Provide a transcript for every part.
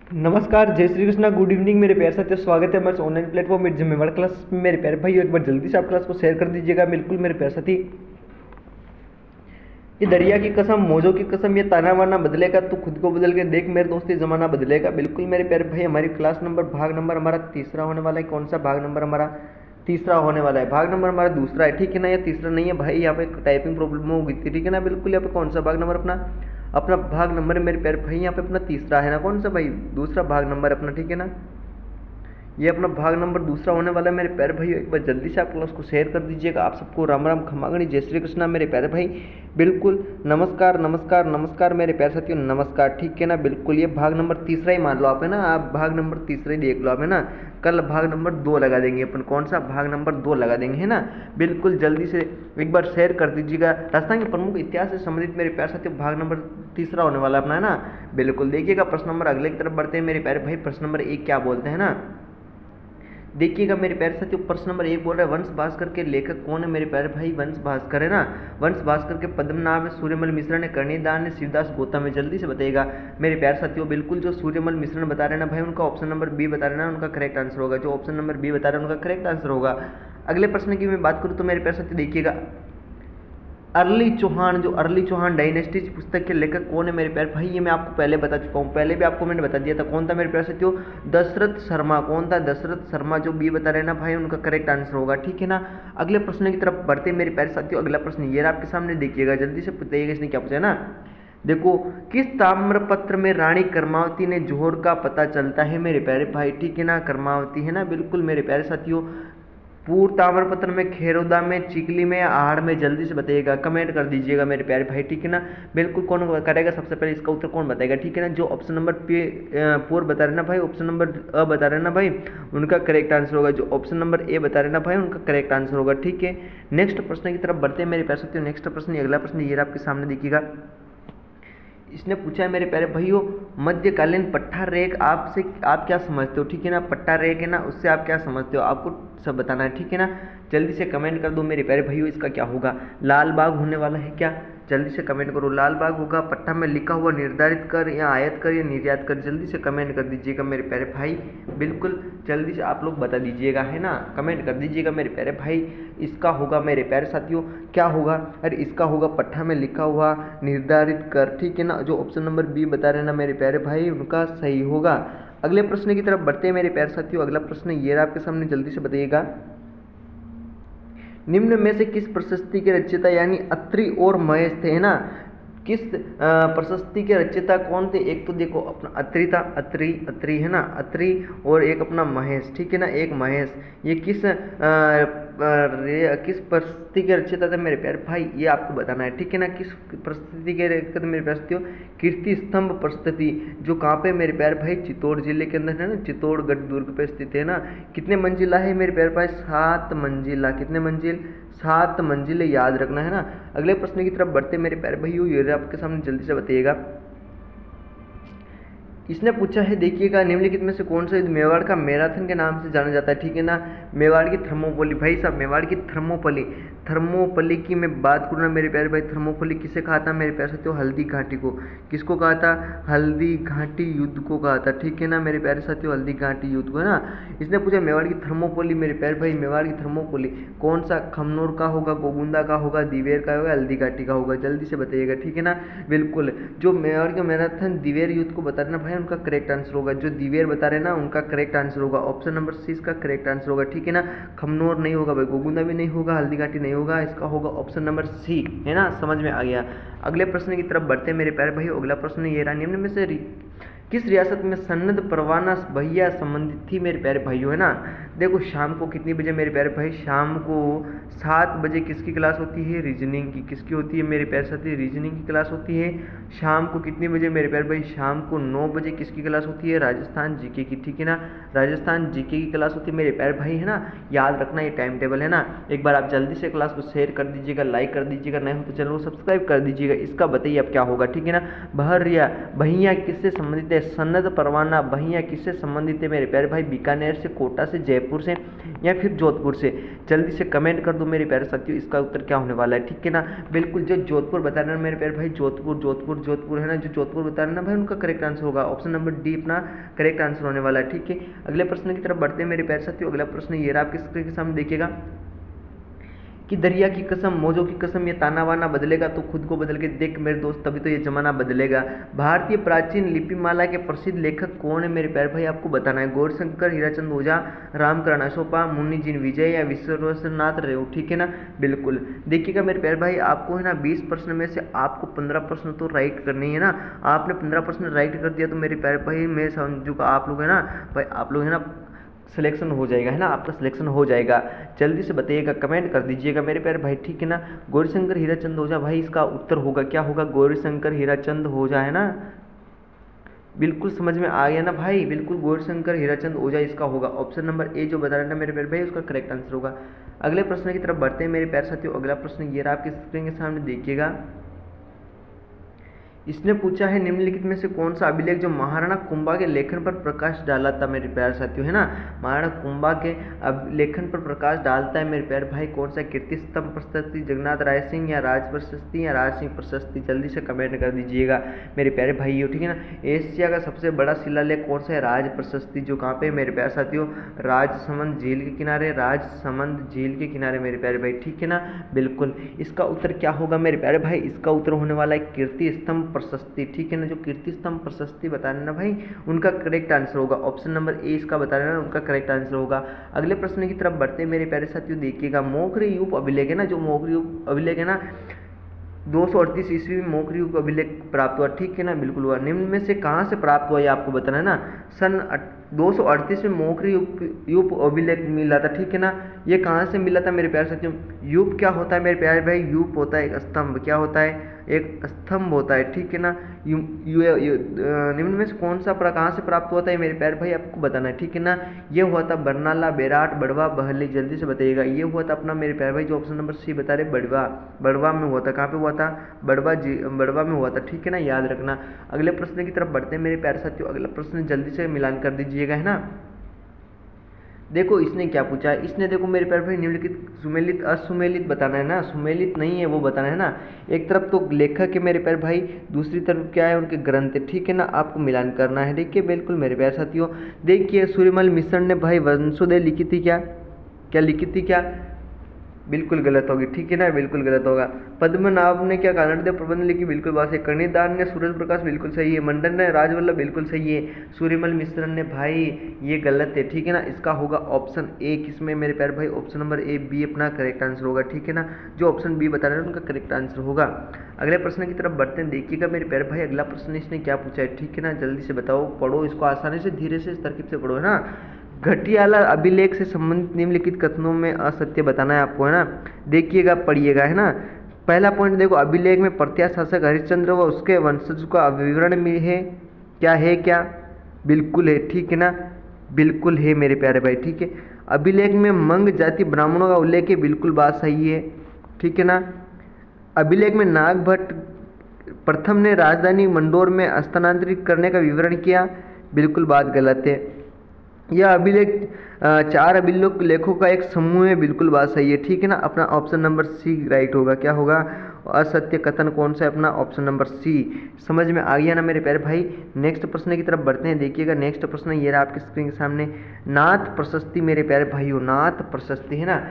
नमस्कार, जय Shri Krishna, good evening मेरे प्यारे साथियों। स्वागत है हमारे ऑनलाइन प्लेटफॉर्म मेरे जिम्मेवार क्लास में। मेरे प्यारे भाई एक बार जल्दी से आप क्लास को शेयर कर दीजिएगा। बिल्कुल मेरे प्यारे साथी, ये दरिया की कसम, मौजों की कसम, ये ताना वाना बदलेगा तो खुद को बदल के देख मेरे दोस्त, ये जमाना बदलेगा। बिल्कुल मेरे प्यारे भाई, हमारी क्लास नंबर भाग नंबर हमारा तीसरा होने वाला है। कौन सा भाग नंबर हमारा तीसरा होने वाला है? भाग नंबर हमारा दूसरा है, ठीक है ना। ये तीसरा नहीं है भाई, यहाँ पे टाइपिंग प्रॉब्लम हो गई थी, ठीक है ना। बिल्कुल यहाँ पे कौन सा भाग नंबर अपना अपना भाग नंबर है मेरे प्यारे भाई, यहाँ पे अपना तीसरा है ना। कौन सा भाई? दूसरा भाग नंबर अपना, ठीक है ना। ये अपना भाग नंबर दूसरा होने वाला है मेरे प्यारे भाई। एक बार जल्दी से आप क्लास को शेयर कर दीजिएगा। आप सबको राम राम, खमागणी, जय श्री कृष्णा मेरे प्यारे भाई। बिल्कुल नमस्कार नमस्कार नमस्कार मेरे प्यारे साथियों, नमस्कार, ठीक है ना। बिल्कुल ये भाग नंबर तीसरा ही मान लो आप, है ना। आप भाग नंबर तीसरा ही देख लो आप, है ना। कल भाग नंबर 2 लगा देंगे अपन। कौन सा? भाग नंबर 2 लगा देंगे, है ना। बिल्कुल जल्दी से एक बार शेयर कर दीजिएगा। राजस्थान के प्रमुख इतिहास से संबंधित मेरे प्यारे साथियों भाग नंबर तीसरा होने वाला अपना, है ना। बिल्कुल देखिएगा। प्रश्न नंबर अगले की तरफ बढ़ते हैं मेरे प्यारे भाई। प्रश्न नंबर 1 क्या बोलते हैं ना, देखिएगा मेरे प्यारे साथियों। प्रश्न नंबर 1 बोल रहा है वंश भास्कर के लेखक कौन है मेरे प्यारे भाई? वंश भास्कर, है ना। वंश भास्कर के पद्मनाभ है, सूर्यमल मिश्र ने, कर्णिदान ने, शिवदास गौतम है। जल्दी से बताइएगा मेरे प्यारे साथियों। बिल्कुल जो सूर्यमल मिश्र ने बता रहे हैं ना भाई, उनका ऑप्शन नंबर बी बता रहे हैं ना, उनका करेक्ट आंसर होगा। जो ऑप्शन नंबर बी बता रहे हैं उनका करेक्ट आंसर होगा। अगले प्रश्न की मैं बात करूँ तो मेरे प्यारे साथियों देखिएगा, अर्ली चौहान, जो अर्ली चौहान डायनेस्टी पुस्तक के लेखक कौन है मेरे प्यारे भाई? ये मैं आपको पहले बता चुका हूँ, पहले भी आपको मैंने बता दिया था। कौन था मेरे प्यारे साथियों? दशरथ शर्मा। कौन था? दशरथ शर्मा। जो बी बता रहे हैं ना भाई, उनका करेक्ट आंसर होगा, ठीक है ना। अगले प्रश्न की तरफ बढ़ते मेरे प्यारे साथियों। अगला प्रश्न ये आपके सामने, देखिएगा जल्दी से बताइएगा इसने क्या पूछा है ना। देखो, किस ताम्रपत्र में रानी कर्मावती ने जोहर का पता चलता है मेरे प्यारे भाई? ठीक है ना, कर्मावती, है ना। बिल्कुल मेरे प्यारे साथियों, पूर्व ताम्रपत्र में, खेरोदा में, चिकली में या आहड़ में? जल्दी से बताइएगा, कमेंट कर दीजिएगा मेरे प्यारे भाई, ठीक है ना। बिल्कुल कौन करेगा सबसे पहले इसका उत्तर कौन बताएगा, ठीक है ना। जो ऑप्शन नंबर पे 4 बता रहे ना भाई, ऑप्शन नंबर अ बता रहे ना भाई, उनका करेक्ट आंसर होगा। जो ऑप्शन नंबर ए बता रहे ना भाई, उनका करेक्ट आंसर होगा, ठीक है। नेक्स्ट प्रश्न की तरफ बढ़ते हैं मेरे प्यारे साथियों। नेक्स्ट प्रश्न, अगला प्रश्न ये आपके सामने देखिएगा। इसने पूछा है मेरे प्यारे भाइयों, मध्यकालीन पट्टा रेख आपसे आप क्या समझते हो, ठीक है ना। पट्टा रेख है ना, उससे आप क्या समझते हो, आपको सब बताना है, ठीक है ना। जल्दी से कमेंट कर दो मेरे प्यारे भाइयों, इसका क्या होगा? लाल बाग होने वाला है क्या? जल्दी से कमेंट करो। लाल बाग होगा, पट्टा में लिखा हुआ निर्धारित कर या आयत कर या निर्यात कर? जल्दी से कमेंट कर दीजिएगा मेरे प्यारे भाई। बिल्कुल जल्दी से आप लोग बता दीजिएगा, है ना। कमेंट कर दीजिएगा मेरे प्यारे भाई। इसका होगा मेरे प्यारे साथियों, क्या होगा? अरे इसका होगा पट्टा में लिखा हुआ निर्धारित कर, ठीक है ना। जो ऑप्शन नंबर बी बता रहे हैं ना मेरे प्यारे भाई, उनका सही होगा। अगले प्रश्न की तरफ बढ़ते हैं मेरे प्यारे साथियों। अगला प्रश्न ये आपके सामने, जल्दी से बताइएगा। निम्न में से किस प्रशस्ति के रचयिता यानी अत्रि और महेश थे, है ना। किस प्रशस्ति के रचयिता कौन थे? एक तो देखो अपना अत्रि था, अत्रि अत्रि, है ना, अत्रि, और एक अपना महेश, ठीक है ना, एक महेश। ये किस प्रशस्ति के रचयिता थे मेरे प्यारे भाई, ये आपको बताना है, ठीक है ना। किस प्रशस्ति के रचयिता थे मेरे प्यारे साथियों? कीर्ति स्तंभ प्रशस्ति, जो कहाँ पे मेरे प्यारे भाई? चित्तौड़ जिले के अंदर है ना, चित्तौड़गढ़ दुर्ग पे स्थित है ना। कितने मंजिला है मेरे प्यारे भाई? 7 मंजिला। कितने मंजिल? 7 मंजिलें, याद रखना, है ना। अगले प्रश्न की तरफ बढ़ते मेरे प्यारे भाइयों, ये आपके सामने जल्दी से बताइएगा। इसने पूछा है, देखिएगा, निम्नलिखित में से कौन सा युद्ध मेवाड़ का मैराथन के नाम से जाना जाता है, ठीक है ना। मेवाड़ की थर्मोपली, भाई साहब मेवाड़ की थर्मोपली, थर्मोपली की मैं बात करूँ ना मेरे प्यारे भाई, थर्मोपली किसे कहा था मेरे प्यारे साथियों? हल्दी घाटी को। किसको कहा था? हल्दी घाटी युद्ध को कहा था, ठीक है ना मेरे प्यारे साथियों, हल्दी घाटी युद्ध को, है ना। इसने पूछा मेवाड़ की थर्मोपली मेरे प्यारे भाई, मेवाड़ की थर्मोपली कौन सा? खमनोर का होगा, गोगुंदा का होगा, दिवेर का होगा, हल्दी घाटी का होगा? जल्दी से बताइएगा, ठीक है ना। बिल्कुल जो मेवाड़ का मैराथन दिवेर युद्ध को बता रहे ना भाई, उनका करेक्ट आंसर होगा। जो दिवेर बता रहे हैं ना, उनका करेक्ट आंसर होगा। ऑप्शन नंबर सी इसका करेक्ट आंसर होगा, ठीक है ना। खमनोर नहीं होगा भाई, गोगुंदा भी नहीं होगा, हल्दी घाटी नहीं होगा, इसका होगा ऑप्शन नंबर सी, है ना। समझ में आ गया। अगले प्रश्न की तरफ बढ़ते हैं मेरे प्यारे भाई। अगला प्रश्न ये रहा, निम्न में से किस रियासत में सन्नद परवाना भैया संबंधित थी मेरे प्यारे भाइयों, है ना। देखो शाम को कितनी बजे मेरे प्यारे भाई? शाम को 7 बजे किसकी क्लास होती है? रीजनिंग की। किसकी होती है मेरे प्यारे साथी? रीजनिंग की क्लास होती है। शाम को कितनी बजे मेरे प्यारे भाई? शाम को 9 बजे किसकी क्लास होती है? राजस्थान जीके की, ठीक है ना। राजस्थान जीके की क्लास होती है मेरे प्यारे भाई, है ना। याद रखना ये टाइम टेबल, है ना। एक बार आप जल्दी से क्लास को शेयर कर दीजिएगा, लाइक कर दीजिएगा, नहीं हो तो चैनल को सब्सक्राइब कर दीजिएगा। इसका बताइए अब क्या होगा, ठीक है ना। बहरिया भैया किससे संबंधित है? सनद परवाना भैया किससे संबंधित है मेरे प्यारे भाई? बीकानेर से, कोटा से, जयपुर से या फिर जोधपुर से? जल्दी से कमेंट कर दो मेरे प्यारे साथियों, इसका उत्तर क्या होने वाला है, ठीक है ना। बिल्कुल जो जोधपुर बता रहे हैं मेरे प्यारे भाई, जोधपुर जोधपुर जोधपुर है ना, जो जोधपुर बता रहे हैं ना भाई, उनका करेक्ट आंसर होगा ऑप्शन नंबर डी अपना करेक्ट आंसर होने वाला है, ठीक है। अगले प्रश्न की तरफ बढ़ते हैं मेरे प्यारे साथियों। अगला प्रश्न ये रहा आपके स्क्रीन के सामने, देखिएगा कि दरिया की कसम, मौजों की कसम, ये ताना वाना बदलेगा तो खुद को बदल के देख मेरे दोस्त, तभी तो ये जमाना बदलेगा। भारतीय प्राचीन लिपिमाला के प्रसिद्ध लेखक कौन है मेरे प्यारे भाई? आपको बताना है। गौरशंकर, हीराचंद ओझा, रामकरण अशोका, मुन्नी जिन विजय या विश्वेश्वरनाथ रेव, ठीक है ना। बिल्कुल देखिएगा मेरे प्यारे भाई, आपको है ना 20 प्रश्न में से आपको 15 प्रश्न तो राइट करनी है ना। आपने 15 प्रश्न राइट कर दिया तो मेरे प्यारे भाई मैं समझूंगा आप लोग है ना भाई, आप लोग है ना सिलेक्शन हो जाएगा, है ना, आपका सिलेक्शन हो जाएगा। जल्दी से बताइएगा, कमेंट कर दीजिएगा मेरे प्यारे भाई, ठीक है ना। गौरीशंकर हीराचंद ओझा, भाई इसका उत्तर होगा क्या होगा? गौरीशंकर हीराचंद ओझा, है ना। बिल्कुल समझ में आ गया ना भाई, बिल्कुल गौरीशंकर हीराचंद ओझा इसका होगा। ऑप्शन नंबर ए जो बता रहे ना मेरे प्यारे भाई, उसका करेक्ट आंसर होगा। अगले प्रश्न की तरफ बढ़ते हैं मेरे प्यारे साथियों। अगला प्रश्न ये रहा आपके स्क्रीन के सामने, देखिएगा। इसने पूछा है निम्नलिखित में से कौन सा अभिलेख जो महाराणा कुंभा के लेखन पर प्रकाश डाला था मेरे प्यारे साथियों, है ना। महाराणा कुंभा के लेखन पर प्रकाश डालता है मेरे प्यारे भाई, कौन सा? कीर्ति स्तंभ प्रशस्ति, जगन्नाथ राय सिंह या राज प्रशस्ति या राज सिंह प्रशस्ति? जल्दी से कमेंट कर दीजिएगा मेरे प्यारे भाइयों, ठीक है ना। एशिया का सबसे बड़ा शिलालेख कौन सा है? राज प्रशस्ति, जो कहाँ पे मेरे प्यारे साथियों? राजसमंद झील के किनारे, राजसमंद झील के किनारे मेरे प्यारे भाई, ठीक है ना। बिल्कुल इसका उत्तर क्या होगा मेरे प्यारे भाई? इसका उत्तर होने वाला है कीर्ति स्तंभ प्रशस्ति, ठीक है ना। जो कीर्ति स्तंभ प्रशस्ति बता रहे हैं ना भाई, उनका करेक्ट आंसर होगा ऑप्शन नंबर ए इसका बता रहे हैं ना, उनका करेक्ट आंसर होगा। अगले प्रश्न की तरफ बढ़ते हैं मेरे प्यारे साथियों, देखिएगा। मोघरी यूप अभिलेख है ना, जो मोघरी यूप अभिलेख है ना, 238 ईस्वी में मोघरी यूप अभिलेख प्राप्त हुआ, ठीक है ना। बिल्कुल हुआ। निम्न में से कहाँ से प्राप्त हुआ ये आपको बताना है ना। सन 238 में मोघरी यूप अभिलेख मिला था, ठीक है ना। ये कहाँ से मिला था मेरे प्यारे साथियों? यूप क्या होता है मेरे प्यारे भाई? यूप होता है एक स्तंभ, क्या होता है? एक स्तंभ होता है, ठीक है ना। निम्न में से कौन सा कहाँ से प्राप्त हुआ था ये मेरे प्यारे भाई आपको बताना है, ठीक है ना। ये हुआ था बरनाला, बेराट, बड़वा, बहली। जल्दी से बताइएगा। ये हुआ था अपना मेरे प्यारे भाई, जो ऑप्शन नंबर सी बता रहे, बड़वा में हुआ था। कहाँ पे हुआ था? बड़वा में हुआ था, ठीक है ना, याद रखना। अगले प्रश्न की तरफ बढ़ते हैं मेरे प्यारे साथियों। अगला प्रश्न जल्दी से मिलान कर दीजिएगा, है ना। देखो इसने क्या पूछा है, इसने देखो मेरे प्यारे भाई निम्नलिखित सुमेलित असुमेलित बताना है ना, सुमेलित नहीं है वो बताना है ना। एक तरफ तो लेखक है मेरे प्यारे भाई, दूसरी तरफ क्या है? उनके ग्रंथ है, ठीक है ना। आपको मिलान करना है, देखिए बिल्कुल मेरे प्यारे साथियों। देखिए सूर्यमल मिश्र ने भाई वंशोदय लिखी थी, क्या लिखी थी? क्या बिल्कुल गलत होगी, ठीक है ना, बिल्कुल गलत होगा। पद्मनाभ ने क्या कानड़देव प्रबंध लिखी? बिल्कुल बात है। कर्णिदार ने सूरज प्रकाश, बिल्कुल सही है। मंडन ने राजवल्लभ, बिल्कुल सही है। सूर्यमल मिश्र ने भाई ये गलत है, ठीक है ना। इसका होगा ऑप्शन ए, किसमें मेरे प्यारे भाई? ऑप्शन नंबर ए बी अपना करेक्ट आंसर होगा, ठीक है ना। जो ऑप्शन बी बता रहे हैं उनका करेक्ट आंसर होगा। अगले प्रश्न की तरफ बढ़ते हैं, देखिएगा मेरे प्यारे भाई। अगला प्रश्न इसने क्या पूछा है, ठीक है ना। जल्दी से बताओ, पढ़ो इसको आसानी से, धीरे से, तरकीब से पढ़ो, है ना। घटियाला अभिलेख से संबंधित निम्नलिखित कथनों में असत्य बताना है आपको, है ना। देखिएगा, पढ़िएगा, है ना। पहला पॉइंट देखो, अभिलेख में प्रत्या शासक हरिश्चंद्र व उसके वंशज का विवरण में है क्या? बिल्कुल है, ठीक है ना, बिल्कुल है मेरे प्यारे भाई, ठीक है। अभिलेख में मंग जाति ब्राह्मणों का उल्लेख है, बिल्कुल बात सही है, ठीक है ना। अभिलेख में नागभट्ट प्रथम ने राजधानी मंडोर में स्थानांतरित करने का विवरण किया, बिल्कुल बात गलत है। यह अभिलेख 4 अभिलेखों का एक समूह है, बिल्कुल बात सही है, ठीक है ना। अपना ऑप्शन नंबर सी राइट होगा। क्या होगा? असत्य कथन कौन सा है? अपना ऑप्शन नंबर सी। समझ में आ गया ना मेरे प्यारे भाई। नेक्स्ट प्रश्न की तरफ बढ़ते हैं, देखिएगा। नेक्स्ट प्रश्न ये रहा आपके स्क्रीन के सामने। नाथ प्रशस्ति मेरे प्यारे भाइयों, नाथ प्रशस्ति है ना,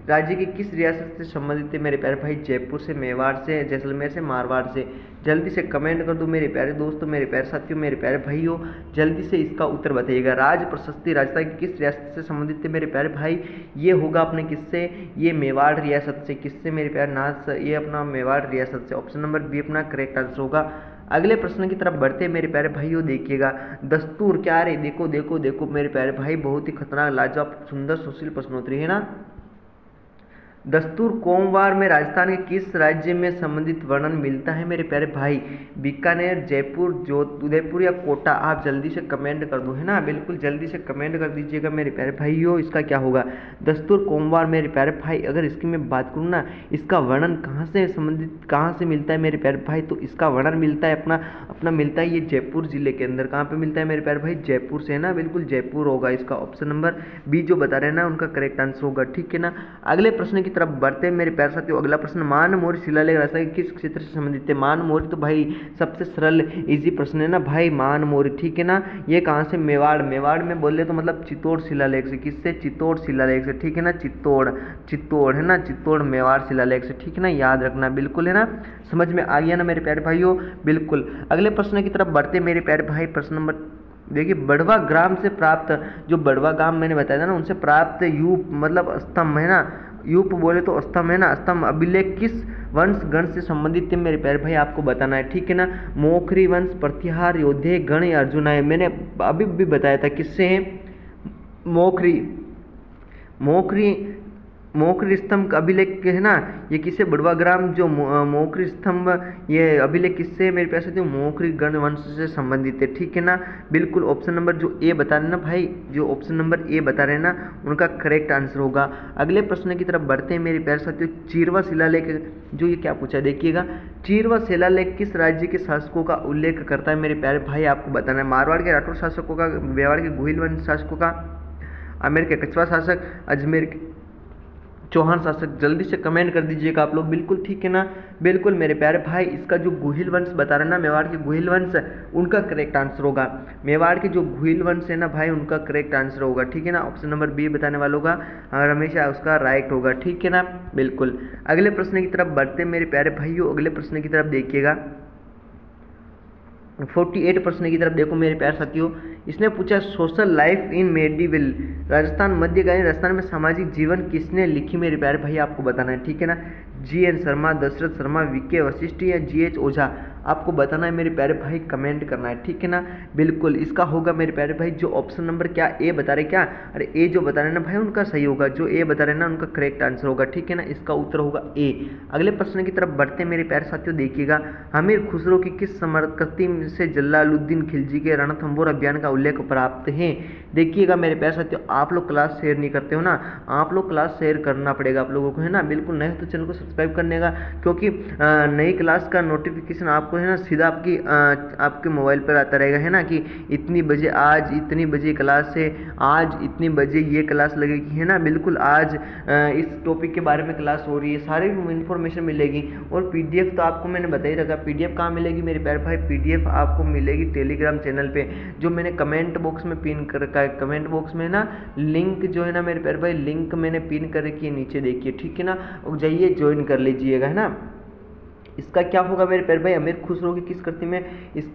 राज्य की किस रियासत से संबंधित है मेरे प्यारे भाई? जयपुर से, मेवाड़ से, जैसलमेर से, मारवाड़ से? जल्दी से कमेंट कर दो मेरे प्यारे दोस्तों, मेरे प्यारे साथियों, मेरे प्यारे भाइयों, जल्दी से इसका उत्तर बताइएगा। राज प्रशस्ति राजस्थान की किस रियासत से संबंधित है मेरे प्यारे भाई? ये होगा अपने किससे? ये मेवाड़ रियासत से। किससे मेरे प्यारे नाथ? ये अपना मेवाड़ रियासत से। ऑप्शन नंबर बी अपना करेक्ट आंसर होगा। अगले प्रश्न की तरफ बढ़ते हैं मेरे प्यारे भाइयों, देखिएगा। दस्तूर क्या रे? देखो देखो देखो मेरे प्यारे भाई, बहुत ही खतरनाक, लाजवाब, सुंदर, सुशील प्रश्नोत्तरी है ना। दस्तूर कोमवार में राजस्थान के किस राज्य में संबंधित वर्णन मिलता है मेरे प्यारे भाई? बीकानेर, जयपुर, उदयपुर या कोटा? आप जल्दी से कमेंट कर दो, है ना, बिल्कुल जल्दी से कमेंट कर दीजिएगा मेरे प्यारे भाइयों। इसका क्या होगा? दस्तूर कोमवार मेरे प्यारे भाई, अगर इसकी मैं बात करूँ ना, इसका वर्णन कहाँ से संबंधित, कहाँ से मिलता है मेरे प्यारे भाई? तो इसका वर्णन मिलता है अपना अपना मिलता है ये जयपुर जिले के अंदर। कहाँ पे मिलता है मेरे प्यारे भाई? जयपुर से, है ना, बिल्कुल जयपुर होगा इसका। ऑप्शन नंबर बी जो बता रहे हैं ना, उनका करेक्ट आंसर होगा, ठीक है ना। अगले प्रश्न की तरफ बढ़ते हैं मेरे प्यारे साथियों। अगला प्रश्न, मान मोर शिलालेख राजस्थान के किस क्षेत्र से संबंधित है? मान मोर तो भाई सबसे सरल इजी प्रश्न है ना भाई, मान मोर, ठीक है ना। ये कहाँ से? मेवाड़, मेवाड़ में बोले तो मतलब चित्तौड़ शिलालेख से। किससे? चित्तौड़ शिलालेख से, ठीक है ना। चित्तौड़, चित्तौड़, है ना, चित्तौड़ मेवाड़ शिलालेख से, ठीक है ना, याद रखना बिल्कुल, है ना। समझ में आ गया ना मेरे प्यारे भाइयों? बिल्कुल। अगले प्रश्न की तरफ बढ़ते मेरे प्यारे भाई। प्रश्न नंबर देखिए, बड़वा ग्राम से प्राप्त, जो बड़वा ग्राम मैंने बताया था ना, उनसे प्राप्त यूप मतलब स्तंभ, है ना, यूप बोले तो स्तंभ, है ना, स्तंभ अभिलेख किस वंश गण से संबंधित है मेरे प्यारे भाई? आपको बताना है, ठीक है ना। मोखरी वंश, प्रतिहार, योद्धे गण या अर्जुन है? मैंने अभी भी बताया था किससे है? मोखरी, मोखरी, मोखरी स्तंभ का अभिलेख है ना, ये किससे? बड़वाग्राम जो मोखरी स्तंभ, ये अभिलेख किससे मेरे प्यारे साथियों? मोखरी गण वंश से संबंधित है, ठीक है ना, बिल्कुल। ऑप्शन नंबर जो ए बता रहे हैं ना भाई, जो ऑप्शन नंबर ए बता रहे हैं ना, उनका करेक्ट आंसर होगा। अगले प्रश्न की तरफ बढ़ते हैं मेरे प्यारे साथियों। चीरवा शिलालेख, जो ये क्या पूछा है देखिएगा, चीरवा शिलालेख किस राज्य के शासकों का उल्लेख करता है मेरे प्यारे भाई? आपको बताना है। मारवाड़ के राठौर शासकों का, मेवाड़ के गोहिल वंश शासकों का, आमेर के कछवा शासक, अजमेर के चौहान शासक? जल्दी से कमेंट कर दीजिएगा आप लोग, बिल्कुल, ठीक है ना, बिल्कुल मेरे प्यारे भाई। इसका जो गुहिल वंश बता रहे हैं ना, मेवाड़ के गुहिल वंश, उनका करेक्ट आंसर होगा। मेवाड़ के जो गुहिल वंश है ना भाई, उनका करेक्ट आंसर होगा, ठीक है ना। ऑप्शन नंबर बी बताने वालों का हमेशा उसका राइट होगा, ठीक है ना, बिल्कुल। अगले प्रश्न की तरफ बढ़ते मेरे प्यारे भाइयों। अगले प्रश्न की तरफ देखिएगा, 48 प्रश्न की तरफ देखो मेरे प्यारे साथियों। इसने पूछा, social life in medieval Rajasthan, मध्यकालीन राजस्थान में सामाजिक जीवन किसने लिखी मेरे प्यारे भाई? आपको बताना है, ठीक है ना। जी.एन. शर्मा, दशरथ शर्मा, वी.के. वशिष्ठ या जी.एच. ओझा? आपको बताना है मेरे प्यारे भाई, कमेंट करना है, ठीक है ना, बिल्कुल। इसका होगा मेरे प्यारे भाई जो ऑप्शन नंबर क्या ए बता रहे, क्या, अरे ए जो बता रहे हैं ना भाई, उनका सही होगा। जो ए बता रहे हैं ना, उनका करेक्ट आंसर होगा, ठीक है ना, इसका उत्तर होगा ए। अगले प्रश्न की तरफ बढ़ते मेरे प्यारे साथियों। देखिएगा, हमीर खुसरो की किस समरकृति से जलालुद्दीन खिलजी के रणथंबोर अभियान का उल्लेख प्राप्त है? देखिएगा मेरे प्यारे साथियों, आप लोग क्लास शेयर नहीं करते हो ना, आप लोग क्लास शेयर करना पड़ेगा आप लोगों को, है ना, बिल्कुल। नए तो चैनल को सब्सक्राइब करने का, क्योंकि नई क्लास का नोटिफिकेशन आपको, है ना, सीधा आपके मोबाइल पर आता रहेगा, है ना, कि इतनी बजे, आज इतनी बजे क्लास है, आज इतनी बजे ये क्लास लगेगी, है ना, बिल्कुल। आज इस टॉपिक के बारे में क्लास हो रही है, सारी इन्फॉर्मेशन मिलेगी। और पीडीएफ तो आपको मैंने बता ही रखा। पीडीएफ कहाँ मिलेगी मेरे प्यारे भाई? पीडीएफ आपको मिलेगी टेलीग्राम चैनल पे, जो मैंने कमेंट बॉक्स में पिन कर रखा है। कमेंट बॉक्स में ना लिंक जो है ना मेरे प्यारे भाई, लिंक मैंने पिन कर रखी है, नीचे देखिए, ठीक है ना, जाइए ज्वाइन कर लीजिएगा, है ना। इसका क्या होगा मेरे प्यारे भाई? अमीर खुसरो की किस कृति में इस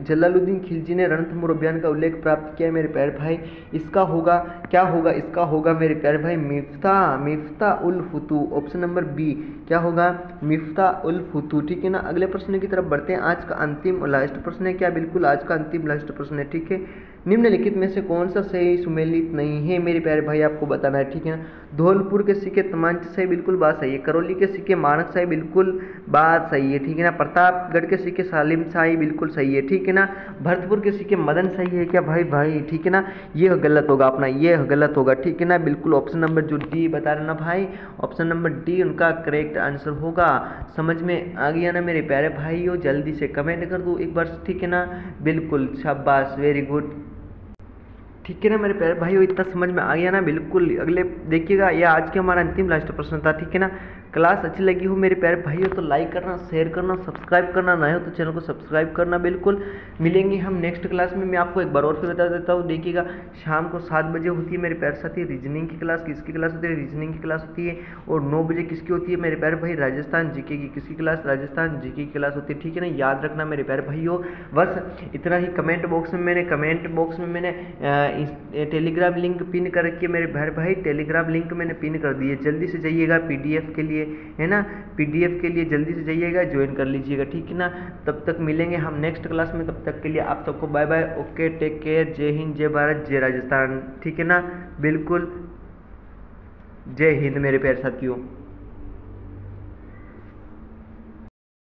जलालुद्दीन खिलजी ने रणथंबोर अभियान का उल्लेख प्राप्त किया है मेरे प्यारे भाई? इसका होगा, क्या होगा? इसका होगा मेरे प्यारे भाई मिफ्ता उल फुतू। ऑप्शन नंबर बी क्या होगा? मिफ्ता उल फुतू, ठीक है ना। अगले प्रश्न की तरफ बढ़ते हैं। आज का अंतिम और लास्ट प्रश्न है, क्या? बिल्कुल आज का अंतिम लास्ट प्रश्न है, ठीक है। निम्नलिखित में से कौन सा सही सुमेलित नहीं है मेरे प्यारे भाई? आपको बताना है, ठीक है ना। धौलपुर के सिक्के तमांच सही, बिल्कुल बात सही है। करौली के सिक्के मानक सही, बिल्कुल बात सही है, ठीक है ना। प्रतापगढ़ के सिक्के सालिम शाही, बिल्कुल सही है, ठीक है ना। भरतपुर के सिक्के मदन सही है क्या भाई? ठीक है ना, ये गलत होगा अपना, ये गलत होगा, ठीक है ना, बिल्कुल। ऑप्शन नंबर जो डी बता रहे ना भाई, ऑप्शन नंबर डी उनका करेक्ट आंसर होगा। समझ में आ गया ना मेरे प्यारे भाइयों? जल्दी से कमेंट कर दो एक बार, ठीक है ना, बिल्कुल, शाबाश, वेरी गुड, ठीक है ना मेरे प्यारे भाइयों, इतना समझ में आ गया ना, बिल्कुल। अगले देखिएगा, यह आज के हमारा अंतिम लास्ट प्रश्न था, ठीक है ना। क्लास अच्छी लगी हो मेरे प्यारे भाइयों तो लाइक करना, शेयर करना, सब्सक्राइब करना, नए हो तो चैनल को सब्सक्राइब करना, बिल्कुल। मिलेंगे हम नेक्स्ट क्लास में। मैं आपको एक बार और फिर बता देता हूँ, देखिएगा शाम को 7 बजे होती है मेरे प्यारे साथी रीजनिंग की क्लास। किसकी क्लास होती है? रीजनिंग की क्लास होती है। और 9 बजे किसकी होती है मेरे प्यारे भाई? राजस्थान जीके की। किसकी क्लास? राजस्थान जीके की क्लास होती है, ठीक है ना, याद रखना मेरे प्यारे भाइयों। बस इतना ही। कमेंट बॉक्स में मैंने टेलीग्राम लिंक पिन कर रखी है मेरे भाई, टेलीग्राम लिंक मैंने पिन कर दी है। जल्दी से जाइएगा पीडीएफ के लिए, है ना, पीडीएफ के लिए जल्दी से जाइएगा, ज्वाइन कर लीजिएगा, ठीक है ना। तब तक मिलेंगे हम नेक्स्ट क्लास में, तब तक के लिए आप सबको bye bye, okay, take care, जय हिंद, जय भारत, जय राजस्थान, ठीक है ना, बिल्कुल। जय हिंद मेरे प्यारे साथियों।